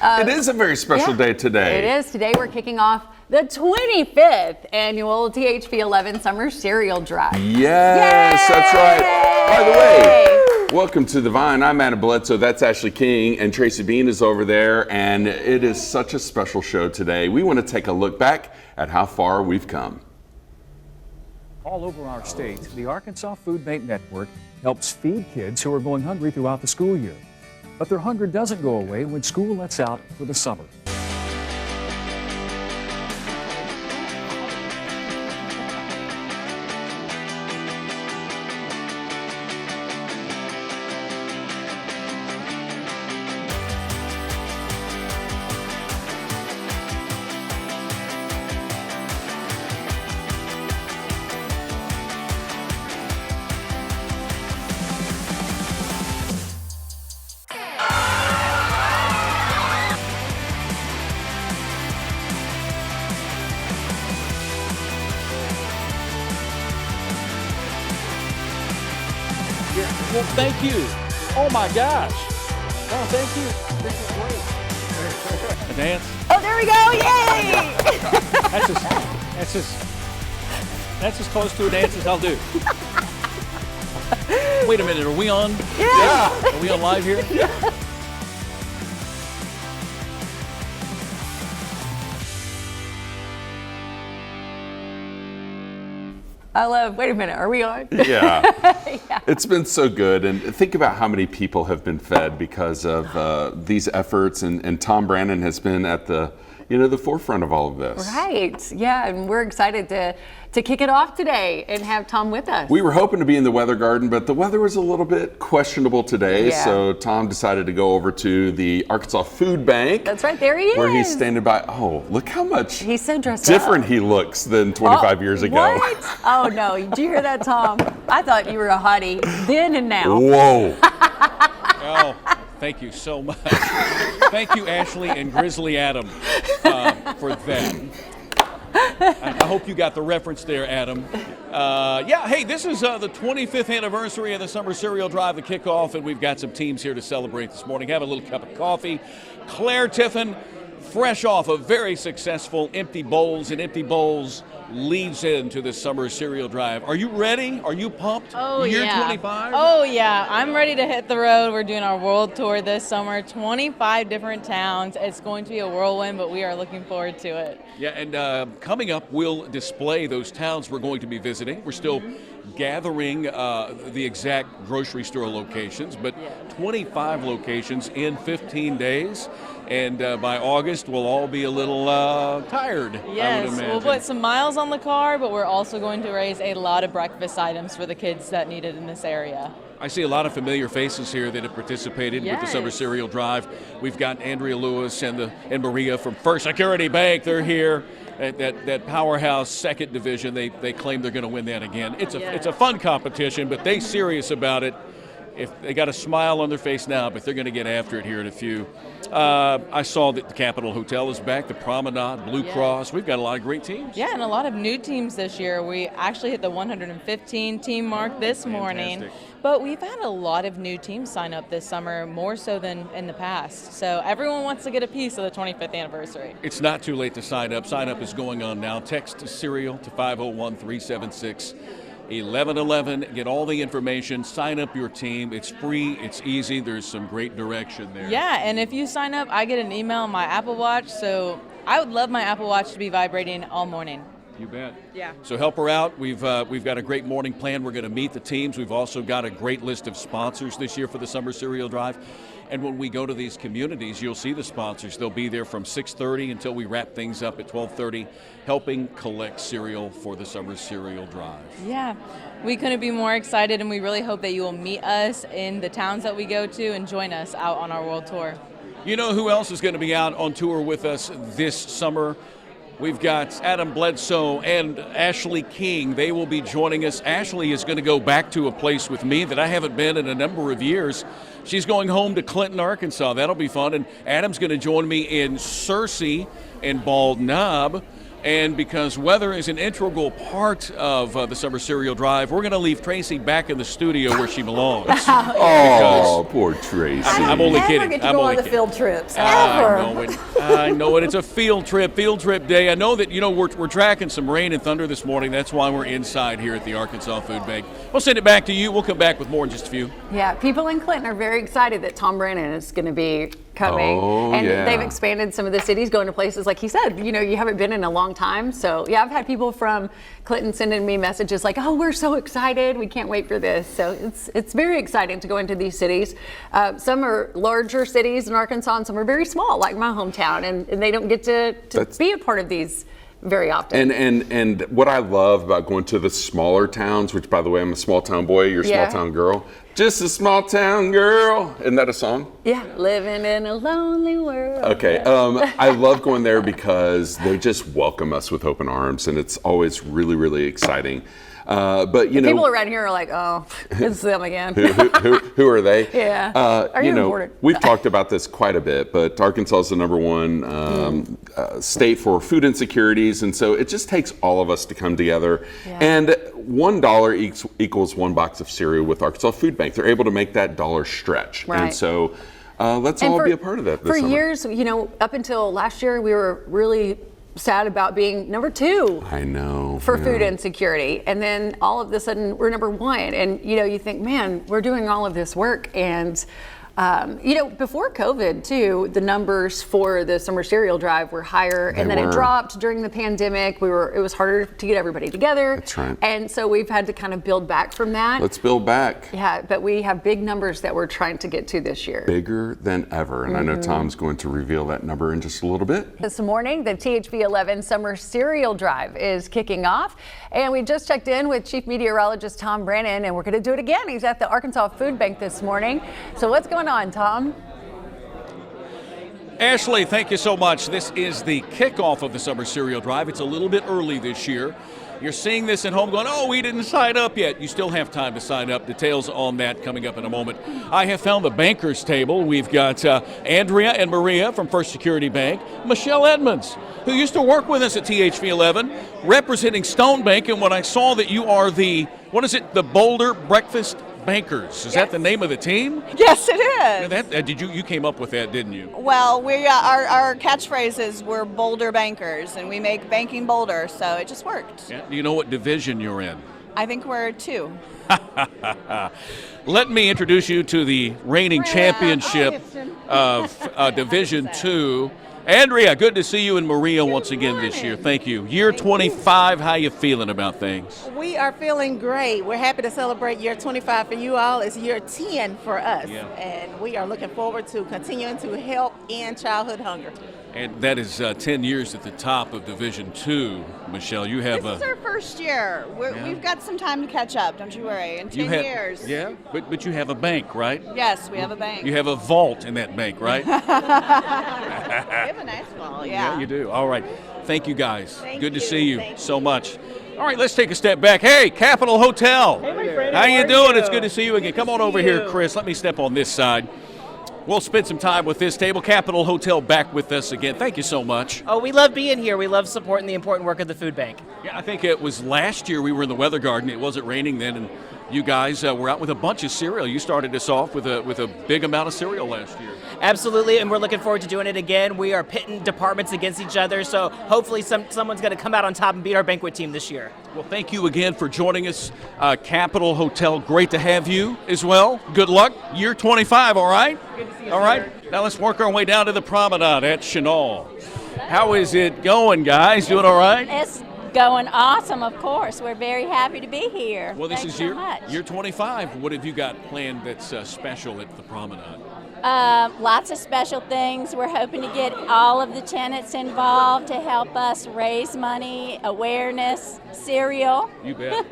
It is a very special day today. It is. Today we're kicking off the 25th annual THP 11 Summer Cereal Drive. Yes, Yay! that's right. By the way, welcome to The Vine. I'm Adam Bledsoe. That's Ashley King, and Tracy Bean is over there. And it is such a special show today. We want to take a look back at how far we've come. All over our state, the Arkansas Food Bank Network helps feed kids who are going hungry throughout the school year. But their hunger doesn't go away when school lets out for the summer. Well, thank you. Oh my gosh. Oh, thank you. This is great. A dance. Oh, there we go. Yay! That's as close to a dance as I'll do. Wait a minute, are we on? Yeah. Are we on live here? Yeah. Wait a minute, are we on? Yeah. Yeah. It's been so good. And think about how many people have been fed because of these efforts. And Tom Brannon has been at the forefront of all of this. Right. Yeah, and we're excited to kick it off today and have Tom with us. We were hoping to be in the weather garden, but the weather was a little bit questionable today. Yeah. So Tom decided to go over to the Arkansas Food Bank. That's right, there he is. Where he's standing by. Oh, look how much He's so dressed different up. he looks than 25 years ago. What? Oh no, did you hear that, Tom? I thought you were a hottie then and now. Whoa. Oh, thank you so much. Thank you, Ashley and Grizzly Adam, for that. I hope you got the reference there, Adam. Hey, this is the 25th anniversary of the Summer Cereal Drive, the kickoff, and we've got some teams here to celebrate this morning. Have a little cup of coffee. Claire Tiffin, fresh off a very successful Empty Bowls, and Empty Bowls leads into the Summer Cereal Drive. Are you ready? Are you pumped? Oh, Year yeah. 25? Oh, yeah. I'm ready to hit the road. We're doing our world tour this summer, 25 different towns. It's going to be a whirlwind, but we are looking forward to it. Yeah, and coming up, we'll display those towns we're going to be visiting. We're still gathering the exact grocery store locations, but 25 locations in 15 days. And by August, we'll all be a little tired, I would Yes, imagine. we'll put some miles on the car, but we're also going to raise a lot of breakfast items for the kids that need it in this area. I see a lot of familiar faces here that have participated with the Summer Yes. Cereal Drive. We've got Andrea Lewis and Maria from First Security Bank. They're here at that powerhouse second division. They claim they're going to win that again. It's a fun competition, but they serious about it. If they got a smile on their face now, but they're going to get after it here in a few. I saw that the Capitol Hotel is back, the Promenade, Blue Cross. We've got a lot of great teams. Yeah, and a lot of new teams this year. We actually hit the 115 team mark this morning. But we've had a lot of new teams sign up this summer, more so than in the past. So everyone wants to get a piece of the 25th anniversary. It's not too late to sign up. Sign up is going on now. Text Cereal to 501-376-1111. Get all the information. Sign up your team. It's free. It's easy. There's some great direction there. Yeah, and if you sign up, I get an email on my Apple Watch. So I would love my Apple Watch to be vibrating all morning. You bet. Yeah. So help her out. We've got a great morning plan. We're going to meet the teams. We've also got a great list of sponsors this year for the Summer Cereal Drive. And when we go to these communities, you'll see the sponsors. They'll be there from 6:30 until we wrap things up at 12:30, helping collect cereal for the Summer Cereal Drive. Yeah, we couldn't be more excited, and we really hope that you will meet us in the towns that we go to and join us out on our world tour. You know who else is going to be out on tour with us this summer? We've got Adam Bledsoe and Ashley King. They will be joining us. Ashley is going to go back to a place with me that I haven't been in a number of years. She's going home to Clinton, Arkansas. That'll be fun. And Adam's going to join me in Searcy and Bald Knob. And because weather is an integral part of the summer cereal drive, we're going to leave Tracy back in the studio where she belongs. Oh, poor Tracy. I'm only Never kidding. get to I'm go only on the kidding. field trips. I Ever. know it. I know it. It's a field trip day. I know that, we're tracking some rain and thunder this morning. That's why we're inside here at the Arkansas Food Bank. We'll send it back to you. We'll come back with more in just a few. Yeah, people in Clinton are very excited that Tom Brannon is going to be coming. Oh, and yeah. they've expanded some of the cities, going to places like he said, you haven't been in a long time. So yeah, I've had people from Clinton sending me messages like, oh, we're so excited. We can't wait for this. So it's very exciting to go into these cities. Some are larger cities in Arkansas and some are very small, like my hometown, and they don't get to be a part of these very often. And what I love about going to the smaller towns, which by the way, I'm a small town boy, you're a Yeah. small town girl. Just a small town girl. Isn't that a song? Yeah, living in a lonely world. Okay. I love going there because they just welcome us with open arms, and it's always really, really exciting. But People around here are like, oh, it's them again. who are they? Yeah. Are you important? We've talked about this quite a bit, but Arkansas is the number one state for food insecurities, and so it just takes all of us to come together. Yeah. And $1 equals one box of cereal with Arkansas Food Bank. They're able to make that dollar stretch, Right. and so let's all be a part of that. This For summer. years, up until last year, we were really sad about being number 2 I know for yeah. food insecurity, and then all of a sudden we're number 1, and you think, man, we're doing all of this work, and before COVID too, the numbers for the summer cereal drive were higher, and then it dropped during the pandemic. It was harder to get everybody together. That's right. And so we've had to kind of build back from that. Let's build back. Yeah, but we have big numbers that we're trying to get to this year. Bigger than ever, and I know Tom's going to reveal that number in just a little bit. This morning, the THV 11 Summer Cereal Drive is kicking off, and we just checked in with Chief Meteorologist Tom Brannon, and we're going to do it again. He's at the Arkansas Food Bank this morning. So what's going on, Tom? Ashley, thank you so much. This is the kickoff of the Summer Cereal Drive. It's a little bit early this year. You're seeing this at home going, oh, we didn't sign up yet. You still have time to sign up. Details on that coming up in a moment. I have found the bankers table. We've got Andrea and Maria from First Security Bank, Michelle Edmonds, who used to work with us at THV 11, representing Stone Bank. And when I saw that you are the Boulder Breakfast Bankers. Is that the name of the team? Yes, it is. Did you came up with that, didn't you? Well, our catchphrase is we're Boulder Bankers, and we make banking bolder, so it just worked. Yeah. Do you know what division you're in? I think we're 2. Let me introduce you to the reigning championship of Division 2. Andrea, good to see you, and Maria once again this year. Thank you. Year 25, how you feeling about things? We are feeling great. We're happy to celebrate year 25 for you all. It's year 10 for us. Yeah. And we are looking forward to continuing to help end childhood hunger. And that is 10 years at the top of Division 2. Michelle, you have This is our first year. We've got some time to catch up, don't you worry. In 10 years. Yeah, but you have a bank, right? Yes, we have a bank. You have a vault in that bank, right? We have a nice ball, yeah. Yeah, you do. All right. Thank you, guys. Thank Good to you. see you Thank so much. All right, let's take a step back. Hey, Capitol Hotel. Hey, my friend. How you doing? It's good to see you again. Come on over here, Chris. Let me step on this side. We'll spend some time with this table. Capitol Hotel back with us again. Thank you so much. Oh, we love being here. We love supporting the important work of the food bank. Yeah, I think it was last year we were in the Weather Garden. It wasn't raining then, and you guys were out with a bunch of cereal. You started us off with a big amount of cereal last year. Absolutely, and we're looking forward to doing it again. We are pitting departments against each other, so hopefully someone's going to come out on top and beat our banquet team this year. Well, thank you again for joining us, Capitol Hotel. Great to have you as well. Good luck. Year 25, all right? Good to see you, all right. Now let's work our way down to the promenade at Chenal. How is it going, guys? Doing all right? It's going awesome, of course. We're very happy to be here. Well, this Thanks is so much. year 25. What have you got planned that's special at the promenade? Lots of special things. We're hoping to get all of the tenants involved to help us raise money, awareness, cereal. You bet.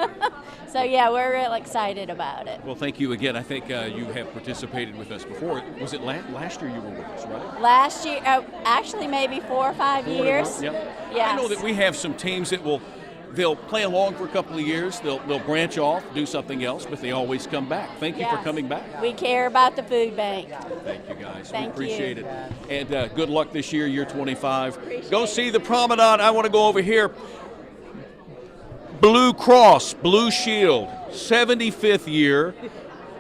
So yeah, we're real excited about it. Well, thank you again. I think you have participated with us before. Was it last year you were with us, right? Last year, actually maybe 4 or 5 years. Yep. Yes. I know that we have some teams that will they'll play along for a couple of years. They'll branch off, do something else, but they always come back. Thank you for coming back. We care about the food bank. Thank you, guys. Thank we appreciate you. it. And good luck this year 25. Go see the promenade. I want to go over here. Blue Cross, Blue Shield, 75th year,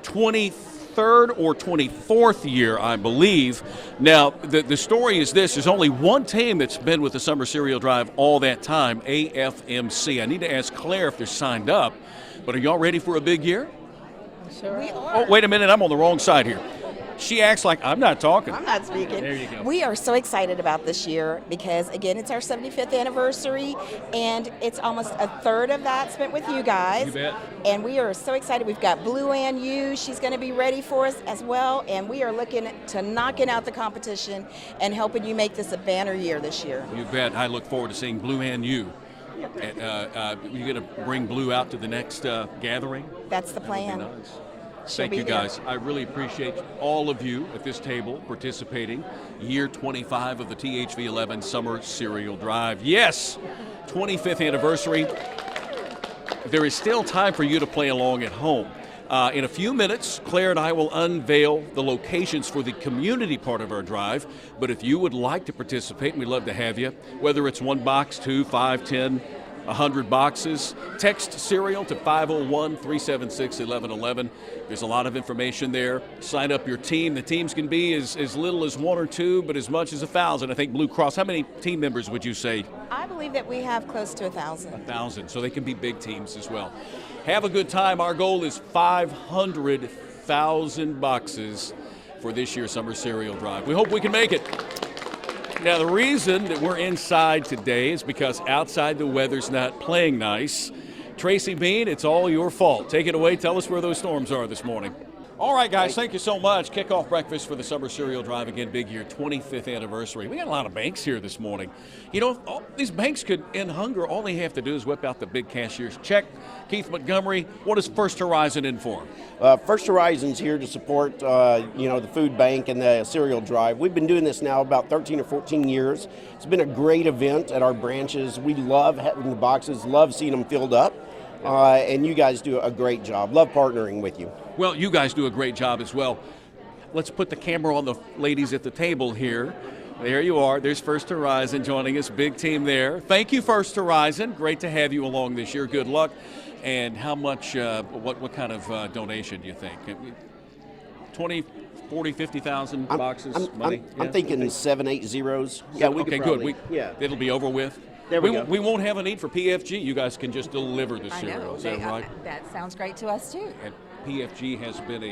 23rd or 24th year, I believe. Now, the story is this. There's only one team that's been with the Summer Cereal Drive all that time, AFMC. I need to ask Claire if they're signed up, but are y'all ready for a big year? Sure. We are. Oh, wait a minute. I'm on the wrong side here. She acts like I'm not talking. I'm not speaking. There you go. We are so excited about this year because, again, it's our 75th anniversary, and it's almost a third of that spent with you guys. You bet. And we are so excited. We've got Blue Ann Yu. She's going to be ready for us as well, and we are looking to knocking out the competition and helping you make this a banner year this year. You bet. I look forward to seeing Blue and you. And, you going to bring Blue out to the next gathering? That's the plan. That would be nice. She'll Thank be you, here. guys. I really appreciate all of you at this table participating. Year 25 of the THV 11 Summer Cereal Drive. Yes, 25th anniversary. There is still time for you to play along at home. In a few minutes, Claire and I will unveil the locations for the community part of our drive. But if you would like to participate, we'd love to have you. Whether it's 1 box, 2, 5, 10, 100 boxes. Text cereal to 501-376-1111. There's a lot of information there. Sign up your team. The teams can be as little as 1 or 2, but as much as 1,000. I think Blue Cross, how many team members would you say? I believe that we have close to 1,000. 1,000, so they can be big teams as well. Have a good time. Our goal is 500,000 boxes for this year's Summer Cereal Drive. We hope we can make it. Now, the reason that we're inside today is because outside the weather's not playing nice. Tracy Bean, it's all your fault. Take it away. Tell us where those storms are this morning. All right, guys, thank you so much. Kickoff breakfast for the Summer Cereal Drive. Again, big year, 25th anniversary. We got a lot of banks here this morning. You know, all these banks could end hunger. All they have to do is whip out the big cashier's check. Keith Montgomery, what is First Horizon in for? First Horizon's here to support, the food bank and the cereal drive. We've been doing this now about 13 or 14 years. It's been a great event at our branches. We love having the boxes, love seeing them filled up. And you guys do a great job. Love partnering with you. Well, you guys do a great job as well. Let's put the camera on the ladies at the table here. There you are. There's First Horizon joining us. Big team there. Thank you, First Horizon. Great to have you along this year. Good luck. And how much, what kind of donation do you think? 20, 40, 50,000 boxes, money? I'm thinking 7, 8 zeros. Yeah, we okay, could probably, good. It'll be over with. There we go. We won't have a need for PFG. You guys can just deliver the I cereal. know. Is that right? That sounds great to us too. And PFG has been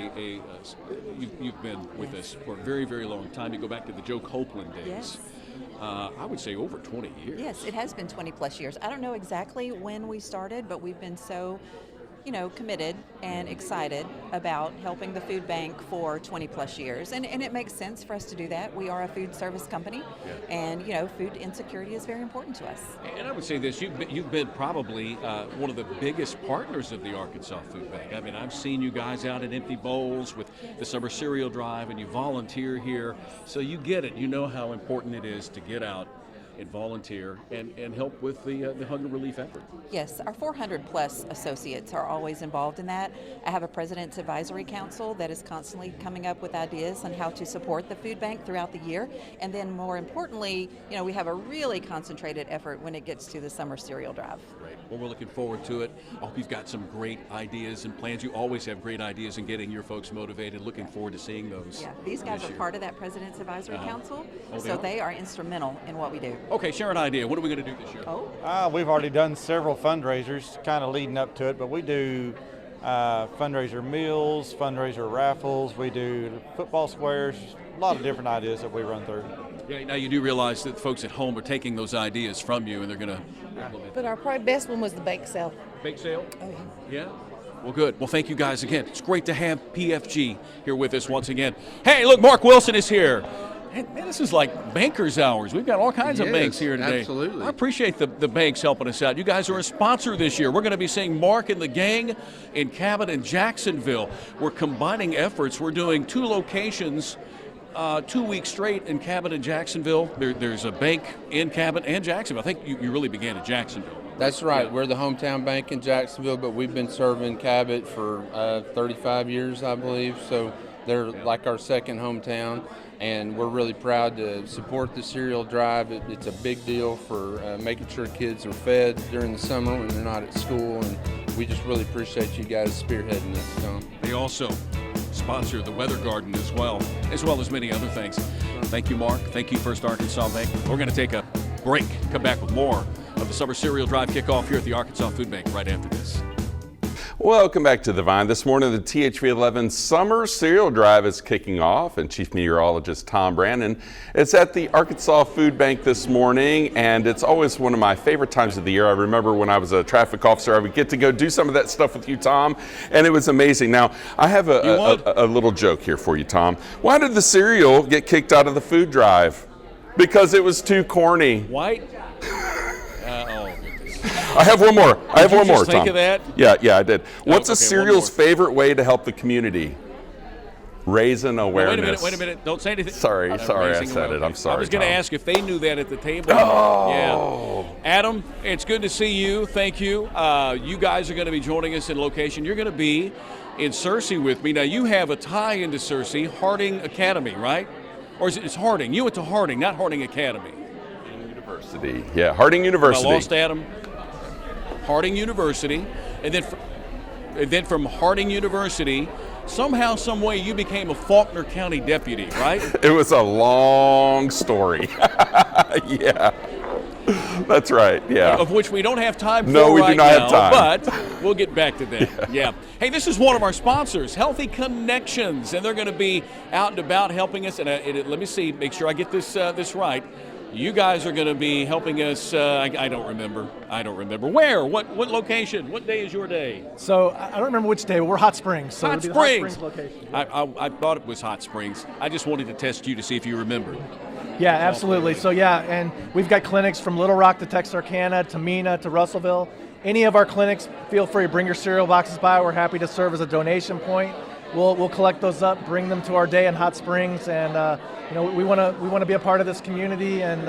you've been with us for a very, very long time. You go back to the Joe Copeland days. Yes. I would say over 20 years. Yes, it has been 20 plus years. I don't know exactly when we started, but we've been so, committed and excited about helping the food bank for 20 plus years. And it makes sense for us to do that. We are a food service company, and, food insecurity is very important to us. And I would say this, you've been probably one of the biggest partners of the Arkansas Food Bank. I mean, I've seen you guys out at Empty Bowls with the Summer Cereal Drive, and you volunteer here. So you get it. You know how important it is to get out and volunteer and help with the hunger relief effort. Yes, our 400 plus associates are always involved in that. I have a President's Advisory Council that is constantly coming up with ideas on how to support the food bank throughout the year. And then more importantly, we have a really concentrated effort when it gets to the Summer Cereal Drive. Right. Well, we're looking forward to it. I hope you've got some great ideas and plans. You always have great ideas in getting your folks motivated. Looking forward to seeing those. Yeah, these guys are part of that President's Advisory Council, so they are instrumental in what we do. Okay, share an idea. What are we going to do this year? We've already done several fundraisers kind of leading up to it, but we do fundraiser meals, fundraiser raffles, we do football squares, a lot of different ideas that we run through. Yeah, now you do realize that folks at home are taking those ideas from you and they're going to implement. But our probably best one was the bake sale. Bake sale? Oh, yeah. Well, good. Well, thank you guys again. It's great to have PFG here with us once again. Hey, look, Mark Wilson is here. Man, this is like bankers' hours. We've got all kinds of banks here today. Absolutely. I appreciate the banks helping us out. You guys are a sponsor this year. We're going to be seeing Mark and the gang in Cabot and Jacksonville. We're combining efforts. We're doing 2 locations 2 weeks straight in Cabot and Jacksonville. There's a bank in Cabot and Jacksonville. I think you really began at Jacksonville. That's right. Yeah. We're the hometown bank in Jacksonville, but we've been serving Cabot for 35 years, I believe. So they're like our second hometown, and we're really proud to support the cereal drive. It's a big deal for making sure kids are fed during the summer when they're not at school, and we just really appreciate you guys spearheading this, Tom. They also sponsor the Weather Garden as well as many other things. Thank you, Mark. Thank you, First Arkansas Bank. We're going to take a break, come back with more of the Summer Cereal Drive Kickoff here at the Arkansas Food Bank right after this. Welcome back to The Vine. This morning, the THV11 Summer Cereal Drive is kicking off, and Chief Meteorologist Tom Brannon is at the Arkansas Food Bank this morning, and it's always one of my favorite times of the year. I remember when I was a traffic officer, I would get to go do some of that stuff with you, Tom, and it was amazing. Now, I have a little joke here for you, Tom. Why did the cereal get kicked out of the food drive? Because it was too corny. White? I have one more. I have one more, Tom. Did you just think of that? Yeah, I did. What's a okay, cereal's favorite way to help the community? Raising awareness. Wait a minute. Don't say anything. Sorry, I said it. I'm sorry, I was going to Tom. ask if they knew that at the table. Oh. Yeah. Adam, it's good to see you. Thank you. You guys are going to be joining us in location. You're going to be in Searcy with me. Now, you have a tie into Searcy, Harding Academy, right? Or is it's Harding? You went to Harding, not Harding Academy. University. Yeah, Harding University. I lost Adam. Harding University, and then from Harding University, somehow, some way, you became a Faulkner County deputy, right? It was a long story. Yeah, that's right. Yeah. Of which we don't have time for No, we right do not now, have time. But we'll get back to that. Yeah. Hey, this is one of our sponsors, Healthy Connections, and they're going to be out and about helping us. And let me see, make sure I get this right. You guys are going to be helping us. I don't remember. Where? What location? What day is your day? So I don't remember which day, but we're Hot Springs. So Hot it'll be Springs. The Hot Springs location. I thought it was Hot Springs. I just wanted to test you to see if you remembered. Yeah, absolutely. So yeah, and we've got clinics from Little Rock to Texarkana to Mena to Russellville. Any of our clinics, feel free to bring your cereal boxes by. We're happy to serve as a donation point. We'll collect those up, bring them to our day in Hot Springs, and we want to be a part of this community, and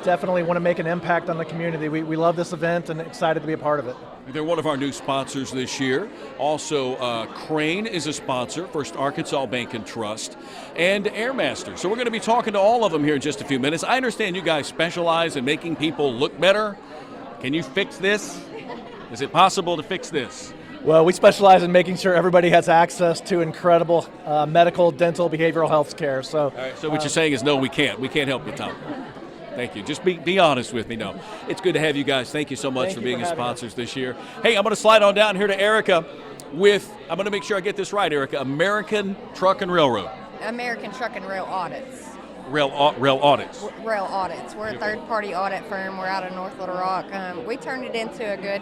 definitely want to make an impact on the community. We love this event and excited to be a part of it. They're one of our new sponsors this year. Also, Crane is a sponsor, First Arkansas Bank and Trust, and Airmaster. So we're going to be talking to all of them here in just a few minutes. I understand you guys specialize in making people look better. Can you fix this? Is it possible to fix this? Well, we specialize in making sure everybody has access to incredible medical, dental, behavioral health care. So, all right, so what you're saying is no, we can't. We can't help you, Tom. Thank you. Just be honest with me. No, it's good to have you guys. Thank you so much for being sponsors this year. Hey, I'm going to slide on down here to Erica I'm going to make sure I get this right, Erica, American Truck and Railroad. American Truck and Rail Audits. Rail Audits. Rail Audits. We're a third-party audit firm. We're out of North Little Rock. We turned it into a good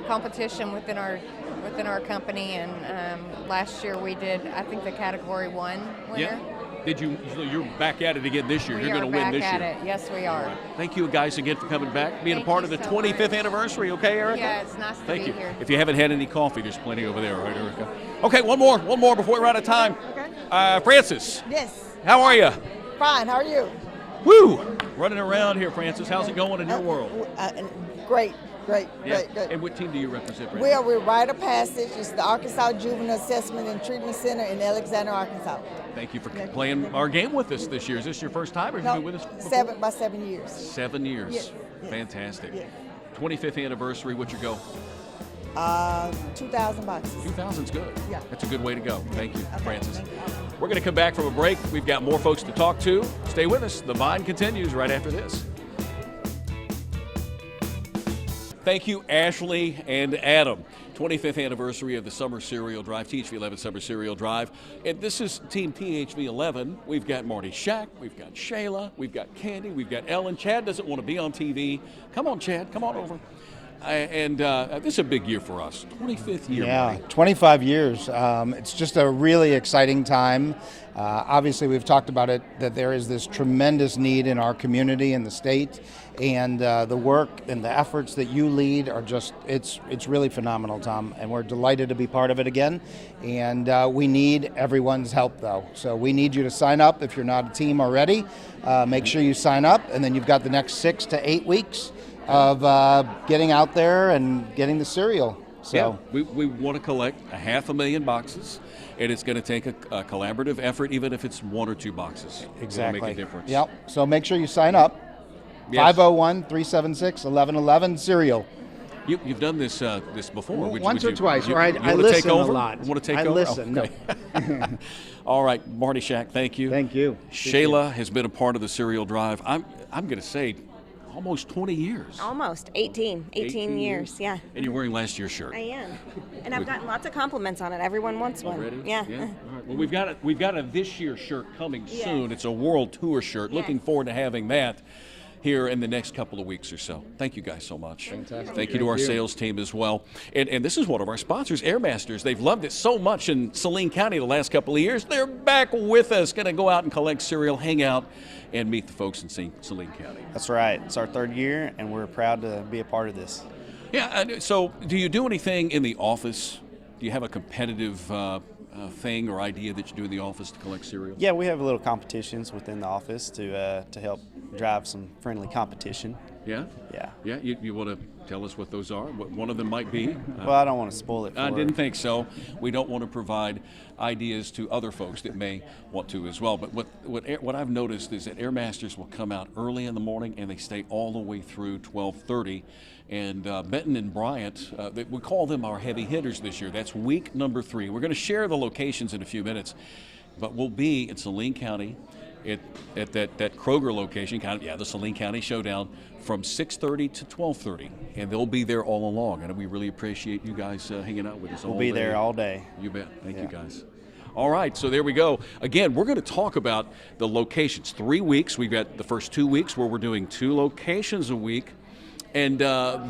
competition within our company, and last year we did, I think, the Category 1 winner. Yeah. You're back at it again this year. You're going to win this year. We are back at it. Yes, we are. Thank you guys again for coming back, being a part of the 25th anniversary. Okay, Erica? Yeah, it's nice to be here. If you haven't had any coffee, there's plenty over there, right, Erica? Okay, one more before we run out of time. Okay. Francis. Yes. How are you? Fine. How are you? Woo! Running around here, Francis. How's it going in your world? Great. Yeah. And what team do you represent, Francis? Well, we're Rite of Passage. It's the Arkansas Juvenile Assessment and Treatment Center in Alexander, Arkansas. Thank you for playing our game with us this year. Is this your first time, or have you been with us before? 7 years. 7 years. Yeah. Fantastic. Yeah. 25th anniversary. What's your goal? 2,000 boxes. 2,000's good. Yeah. That's a good way to go. Thank you, Francis. Thank you. We're going to come back from a break. We've got more folks to talk to. Stay with us. The Vine continues right after this. Thank you, Ashley and Adam. 25th anniversary of the Summer Cereal Drive, THV11 Summer Cereal Drive. And this is Team THV11. We've got Marty Shack, we've got Shayla, we've got Candy, we've got Ellen. Chad doesn't want to be on TV. Come on, Chad, come on over. This is a big year for us, 25th year. Yeah, Marty. 25 years. It's just a really exciting time. Obviously, we've talked about it, that there is this tremendous need in our community and the state, and the work and the efforts that you lead are just, it's really phenomenal, Tom, and we're delighted to be part of it again. And we need everyone's help, though. So we need you to sign up if you're not a team already. Make sure you sign up, and then you've got the next 6 to 8 weeks of getting out there and getting the cereal. So we want to collect 500,000 boxes, and it's going to take a collaborative effort, even if it's 1 or 2 boxes. exactly. It'll make a difference. Yep. So make sure you sign up. Yes. 501-376-1111 cereal. You've done this before. Once or twice. You, I you wanna listen take over? a lot. Want to take I over? listen. Okay. All right, Marty Shack, thank you. Thank you. Shayla has been a part of the cereal drive. I'm going to say almost 20 years. Almost 18 years, yeah. And you're wearing last year's shirt. I am, and I've gotten lots of compliments on it. Everyone wants one. Already? Yeah. All right. Well, we've got a this year shirt coming Yes. soon. It's a world tour shirt. Yes. Looking forward to having that here in the next couple of weeks or so. Thank you guys so much. Fantastic. Thank you to our sales team as well. And this is one of our sponsors, Airmasters. They've loved it so much in Saline County the last couple of years. They're back with us. Going to go out and collect cereal, hang out, and meet the folks in Saline County. That's right. It's our 3rd year, and we're proud to be a part of this. Yeah, so do you do anything in the office? Do you have a competitive thing or idea that you do in the office to collect cereal? Yeah, we have little competitions within the office to help drive some friendly competition. Yeah? Yeah. Yeah, you want to tell us what those are, what one of them might be? Well, I don't want to spoil it for I didn't think so. We don't want to provide ideas to other folks that may want to as well. But what I've noticed is that Airmasters will come out early in the morning and they stay all the way through 12:30. And Benton and Bryant, we call them our heavy hitters this year. That's week number 3. We're going to share the locations in a few minutes, but we'll be in Saline County at that Kroger location, the Saline County Showdown, from 6:30 to 12:30, and they'll be there all along. And we really appreciate you guys hanging out with us all day. We'll be there all day. You bet. Thank you, guys. All right, so there we go. Again, we're going to talk about the locations. 3 weeks. We've got the first 2 weeks where we're doing 2 locations a week. And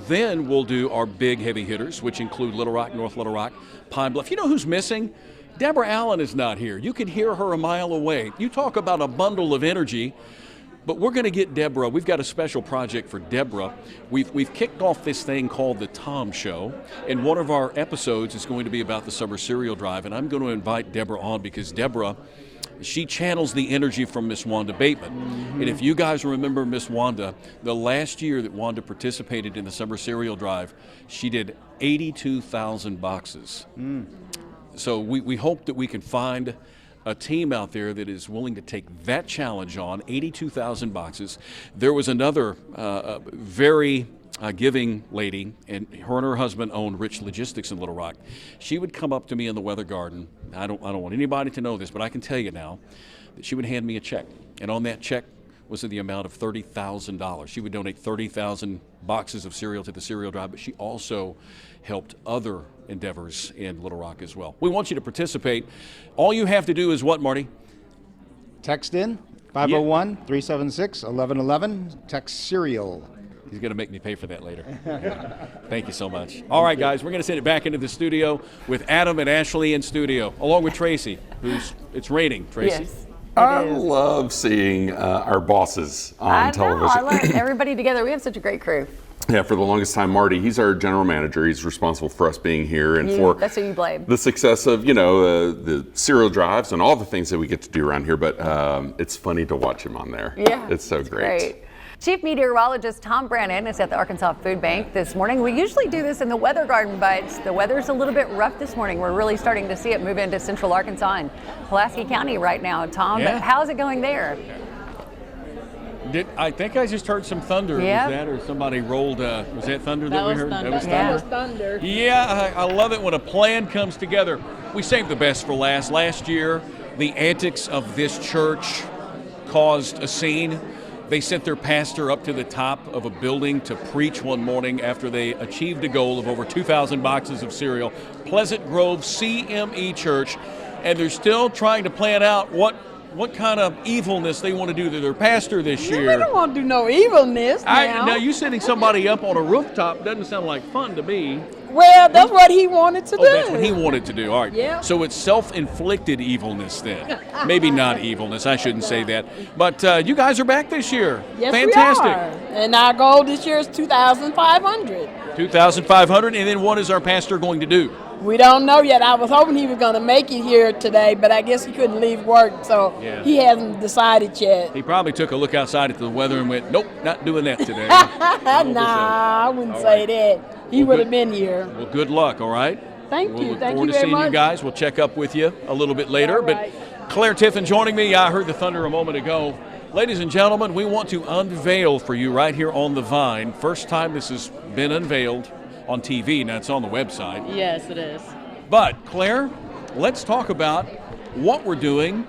then we'll do our big heavy hitters, which include Little Rock, North Little Rock, Pine Bluff. You know who's missing? Deborah Allen is not here. You can hear her a mile away. You talk about a bundle of energy, but we're going to get Deborah. We've got a special project for Deborah. We've kicked off this thing called the Tom Show, and one of our episodes is going to be about the Summer Cereal Drive, and I'm going to invite Deborah on because Deborah, she channels the energy from Miss Wanda Bateman. Mm-hmm. And if you guys remember Miss Wanda, the last year that Wanda participated in the Summer Cereal Drive, she did 82,000 boxes. So we hope that we can find a team out there that is willing to take that challenge on, 82,000 boxes. There was another very giving lady, and her husband owned Rich Logistics in Little Rock. She would come up to me in the Weather Garden. I don't want anybody to know this, but I can tell you now that she would hand me a check, and on that check was in the amount of $30,000. She would donate 30,000 boxes of cereal to the cereal drive, but she also helped other endeavors in Little Rock as well. We want you to participate. All you have to do is what, Marty? Text in 501-376-1111. Text cereal. He's going to make me pay for that later. Thank you so much. All right, guys, we're going to send it back into the studio with Adam and Ashley in studio, along with Tracy, it's raining. Tracy. Yes. I love seeing our bosses on television. I love everybody together. We have such a great crew. Yeah, for the longest time, Marty, he's our general manager. He's responsible for us being here and for that's who you blame. The success of, the cereal drives and all the things that we get to do around here. But it's funny to watch him on there. Yeah. It's so great. Chief Meteorologist Tom Brannon is at the Arkansas Food Bank this morning. We usually do this in the Weather Garden, but the weather's a little bit rough this morning. We're really starting to see it move into central Arkansas and Pulaski County right now. Tom, how's it going there? I think I just heard some thunder. Yeah. Was that, or somebody rolled? Was that thunder that we heard? Thunder. That was thunder. Yeah, I love it when a plan comes together. We saved the best for last. Last year, the antics of this church caused a scene. They sent their pastor up to the top of a building to preach one morning after they achieved a goal of over 2,000 boxes of cereal. Pleasant Grove CME Church, and they're still trying to plan out what kind of evilness they want to do to their pastor this year. We don't want to do no evilness now. Now, you setting somebody up on a rooftop doesn't sound like fun to me. Well, that's what he wanted to do. That's what he wanted to do. All right. Yeah. So it's self-inflicted evilness then. Maybe not evilness. I shouldn't say that. But you guys are back this year. Yes, fantastic. We are. And our goal this year is 2,500. 2,500. And then what is our pastor going to do? We don't know yet. I was hoping he was going to make it here today, but I guess he couldn't leave work, so Yeah. he hasn't decided yet. He probably took a look outside at the weather and went, nope, not doing that today. Nah, I wouldn't say that. He would have been here. Well, good luck, all right? Thank We'll you. look Thank forward you to very seeing much. you guys. We'll check up with you a little bit later. All right. But Claire Tiffin joining me. I heard the thunder a moment ago. Ladies and gentlemen, we want to unveil for you right here on the Vine. First time this has been unveiled on TV. Now it's on the website. Yes, it is. But Claire, let's talk about what we're doing,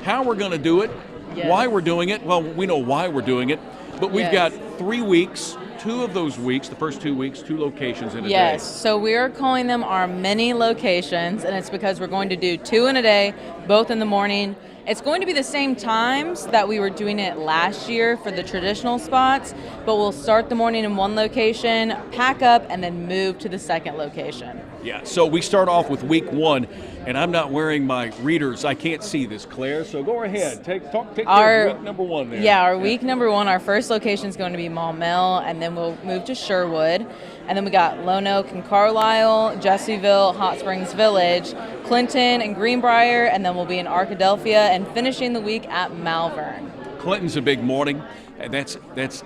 how we're going to do it, Yes. why we're doing it. Well, we know why we're doing it, but we've Yes. got 3 weeks. 2 of those weeks, the first 2 weeks, 2 locations in a Yes, day. so we are calling them our mini locations, and it's because we're going to do 2 in a day, both in the morning. It's going to be the same times that we were doing it last year for the traditional spots, but we'll start the morning in one location, pack up, and then move to the second location. Yeah, so we start off with week 1, and I'm not wearing my readers. I can't see this, Claire, so go ahead. Take care of week number 1 there. Yeah, our week number 1, our first location is going to be Maumelle, and then we'll move to Sherwood. And then we got Lone Oak and Carlisle, Jesseville, Hot Springs Village, Clinton and Greenbrier, and then we'll be in Arkadelphia and finishing the week at Malvern. Clinton's a big morning. And that's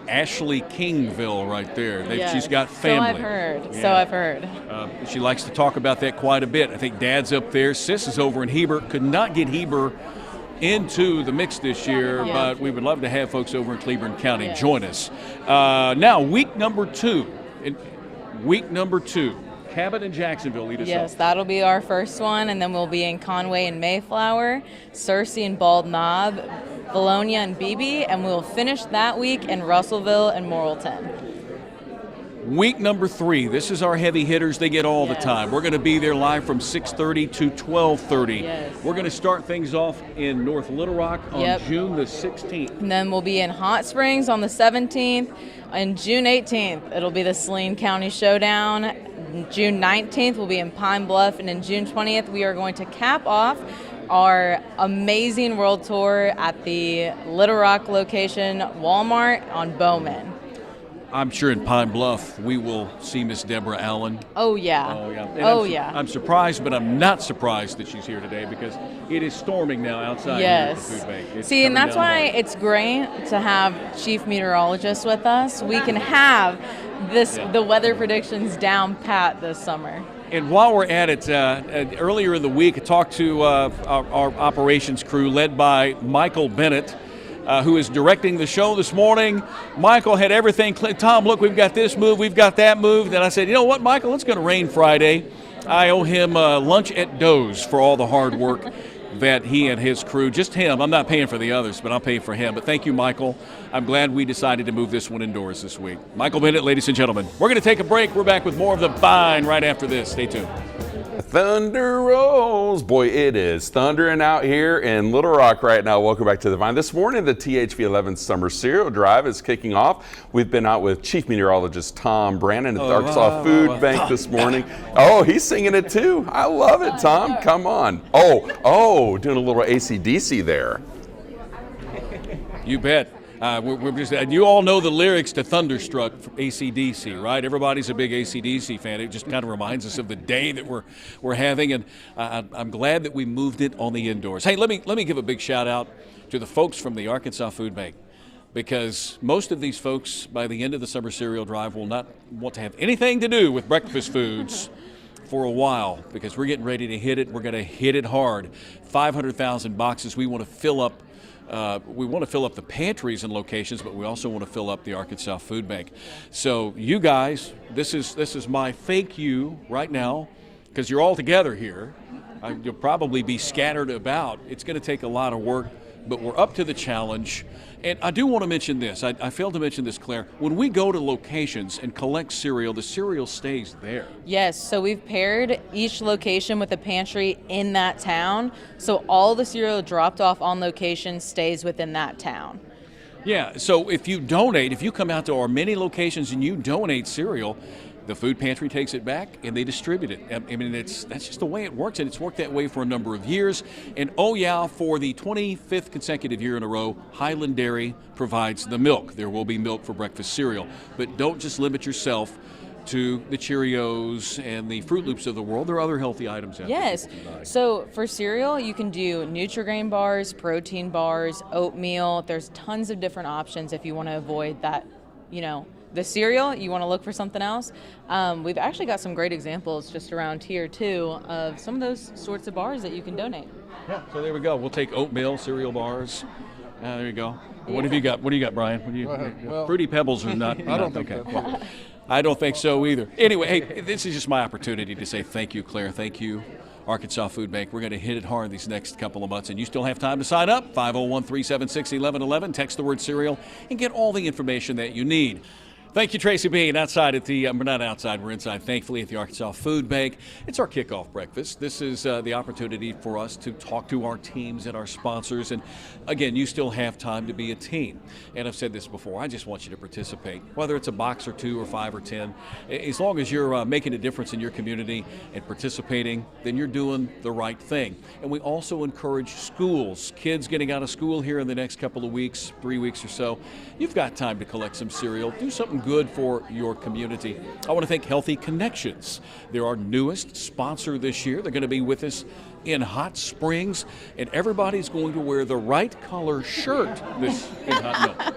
Ashley Kingville right there. Yes. She's got family. So I've heard. Yeah. So I've heard. She likes to talk about that quite a bit. I think Dad's up there. Sis is over in Heber. Could not get Heber into the mix this year, Yeah. but we would love to have folks over in Cleveland County join us. Now, week number 2. Week number 2. Cabot and Jacksonville lead us Yes, up. that'll be our first one, and then we'll be in Conway and Mayflower, Searcy and Bald Knob, Bologna and Beebe, and we'll finish that week in Russellville and Morrilton. Week number 3. This is our heavy hitters. They get all the time. We're going to be there live from 6:30 to 12:30. Yes. We're going to start things off in North Little Rock on Yep. June the 16th. And then we'll be in Hot Springs on the 17th. And June 18th, it'll be the Saline County Showdown. June 19th, we'll be in Pine Bluff. And in June 20th, we are going to cap off our amazing world tour at the Little Rock location, Walmart on Bowman. I'm sure in Pine Bluff we will see Miss Deborah Allen. Oh, yeah. Oh, yeah. Oh, yeah. I'm surprised, but I'm not surprised that she's here today because it is storming now outside here at the Yes. food bank. It's See, and coming that's down why hard. it's great to have chief meteorologists with us. We can have the weather predictions down pat this summer. And while we're at it, earlier in the week, I talked to our operations crew led by Michael Bennett, who is directing the show this morning. Michael had everything. Tom, look, we've got this move, we've got that move. And I said, you know what, Michael, it's going to rain Friday. I owe him lunch at Doe's for all the hard work that he and his crew, just him. I'm not paying for the others, but I'll pay for him. But thank you, Michael. I'm glad we decided to move this one indoors this week. Michael Bennett, ladies and gentlemen. We're going to take a break. We're back with more of The Vine right after this. Stay tuned. Thunder rolls. Boy, it is thundering out here in Little Rock right now. Welcome back to The Vine. This morning, the THV11 Summer Cereal Drive is kicking off. We've been out with Chief Meteorologist Tom Brannon at the Arkansas Food Bank this morning. Oh, he's singing it too. I love it, Tom. Come on. Oh, doing a little AC/DC there. You bet. We're just, and you all know the lyrics to Thunderstruck from AC/DC, right? Everybody's a big AC/DC fan. It just kind of reminds us of the day that we're having, and I'm glad that we moved it on the indoors. Hey, let me give a big shout out to the folks from the Arkansas Food Bank, because most of these folks, by the end of the Summer Cereal Drive, will not want to have anything to do with breakfast foods for a while, because we're getting ready to hit it. We're going to hit it hard. 500,000 boxes. We want to fill up the pantries and locations, but we also want to fill up the Arkansas Food Bank. So you guys, this is my thank you right now, because you're all together here. You'll probably be scattered about. It's going to take a lot of work, but we're up to the challenge. And I do want to mention this. I failed to mention this, Claire. When we go to locations and collect cereal, the cereal stays there. Yes, so we've paired each location with a pantry in that town, so all the cereal dropped off on location stays within that town. Yeah, so if you donate, if you come out to our many locations and you donate cereal, the food pantry takes it back and they distribute it. I mean, that's just the way it works, and it's worked that way for a number of years. And oh yeah, for the 25th consecutive year in a row, Highland Dairy provides the milk. There will be milk for breakfast cereal. But don't just limit yourself to the Cheerios and the Fruit Loops of the world, there are other healthy items out there. Yes. So for cereal, you can do Nutri-Grain bars, protein bars, oatmeal. There's tons of different options if you want to avoid that, the cereal, you want to look for something else. We've actually got some great examples just around here too of some of those sorts of bars that you can donate. Yeah, so there we go. We'll take oatmeal, cereal bars. There you go. What have you got? What do you got, Brian? What do you, Well, Fruity Pebbles are not. I don't think okay. that. Well, I don't think so either. Anyway, hey, this is just my opportunity to say thank you, Claire. Thank you, Arkansas Food Bank. We're going to hit it hard these next couple of months, and you still have time to sign up. 501-376-1111. Text the word cereal and get all the information that you need. Thank you, Tracy Bean. Outside at the, we're not outside, we're inside, thankfully, at the Arkansas Food Bank. It's our kickoff breakfast. This is the opportunity for us to talk to our teams and our sponsors. And again, you still have time to be a team. And I've said this before, I just want you to participate, whether it's a box or 2 or 5 or 10. As long as you're making a difference in your community and participating, then you're doing the right thing. And we also encourage schools, kids getting out of school here in the next couple of weeks, 3 weeks or so. You've got time to collect some cereal. Do something good for your community. I want to thank Healthy Connections. They're our newest sponsor this year. They're going to be with us in Hot Springs, and everybody's going to wear the right color shirt this in Hot Milk.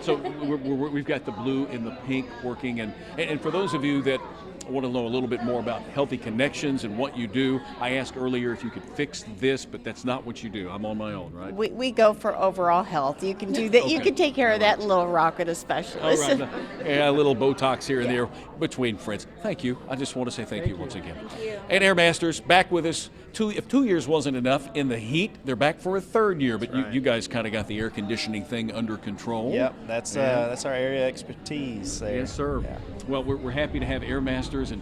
So we've got the blue and the pink working, and for those of you that want to know a little bit more about Healthy Connections and what you do, I asked earlier if you could fix this, but that's not what you do. I'm on my own, right? We go for overall health. You can do that. Okay. You can take care of that little rocket of specialists. All right. Yeah, a little Botox here and there between friends. Thank you. I just want to say thank you once again. Thank you. And Airmasters back with us. If 2 years wasn't enough in the heat, they're back for a 3rd year. But you guys kind of got the air conditioning thing under control. Yep, that's our area expertise there. Yes, sir. Yeah. Well, we're happy to have Airmasters, and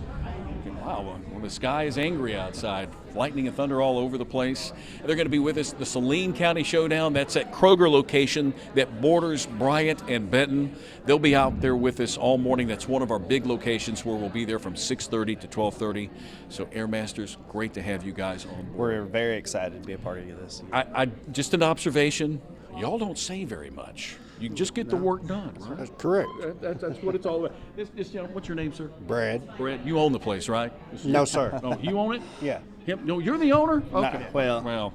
wow, well, the sky is angry outside. Lightning and thunder all over the place. They're going to be with us, the Saline County Showdown. That's at Kroger location that borders Bryant and Benton. They'll be out there with us all morning. That's one of our big locations where we'll be there from 6:30 to 12:30. So Airmasters, great to have you guys on board. We're very excited to be a part of this. I just an observation, y'all don't say very much. You just get the work done, right? That's correct. That's what it's all about. What's your name, sir? Brad. Brad, you own the place, right? No, sir. Oh, you own it? Yeah. Him? No, you're the owner? Okay. Well,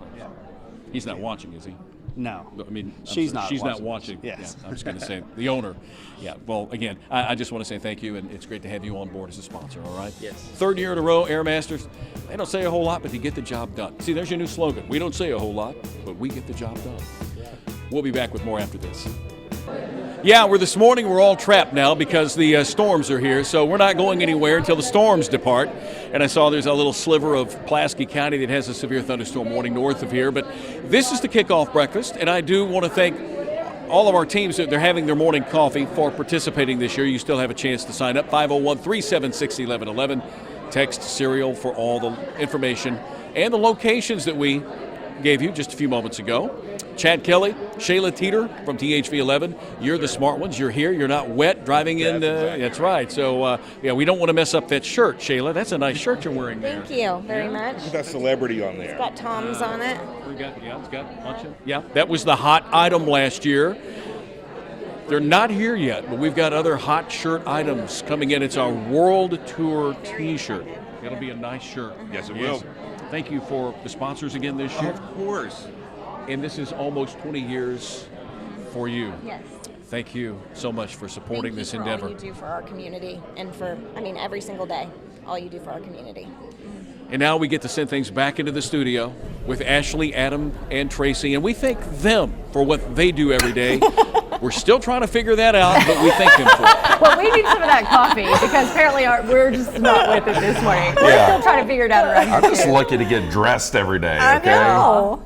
he's not watching, is he? No. I mean, she's not watching. Yes. Yeah, I was going to say the owner. Yeah. Well, again, I just want to say thank you, and it's great to have you on board as a sponsor. All right. Yes. 3rd year in a row, Airmasters. They don't say a whole lot, but you get the job done. See, there's your new slogan. We don't say a whole lot, but we get the job done. Yeah. We'll be back with more after this. Yeah, this morning we're all trapped now because the storms are here, so we're not going anywhere until the storms depart. And I saw there's a little sliver of Pulaski County that has a severe thunderstorm warning north of here. But this is the kickoff breakfast, and I do want to thank all of our teams that they're having their morning coffee for participating this year. You still have a chance to sign up. 501-376-1111. Text cereal for all the information and the locations that we gave you just a few moments ago. Chad Kelly, Shayla Teeter from THV11. You're the smart ones. You're here. You're not wet driving in. That's right. So, we don't want to mess up that shirt, Shayla. That's a nice shirt you're wearing there. Thank you very much. Who's that celebrity on there? It's got Tom's on it. It's got a bunch of. Yeah, that was the hot item last year. They're not here yet, but we've got other hot shirt items coming in. It's our World Tour T-shirt. It'll be a nice shirt. Yes, it will. Thank you for the sponsors again this year. Of course. And this is almost 20 years for you. Yes. Thank you so much for supporting this endeavor. All you do for our community and for, every single day, all you do for our community. And now we get to send things back into the studio with Ashley, Adam, and Tracy, and we thank them for what they do every day. We're still trying to figure that out, but we thank them for it. Well, we need some of that coffee because apparently we're just not with it this morning. We're still trying to figure it out around here. I'm just lucky to get dressed every day. I know.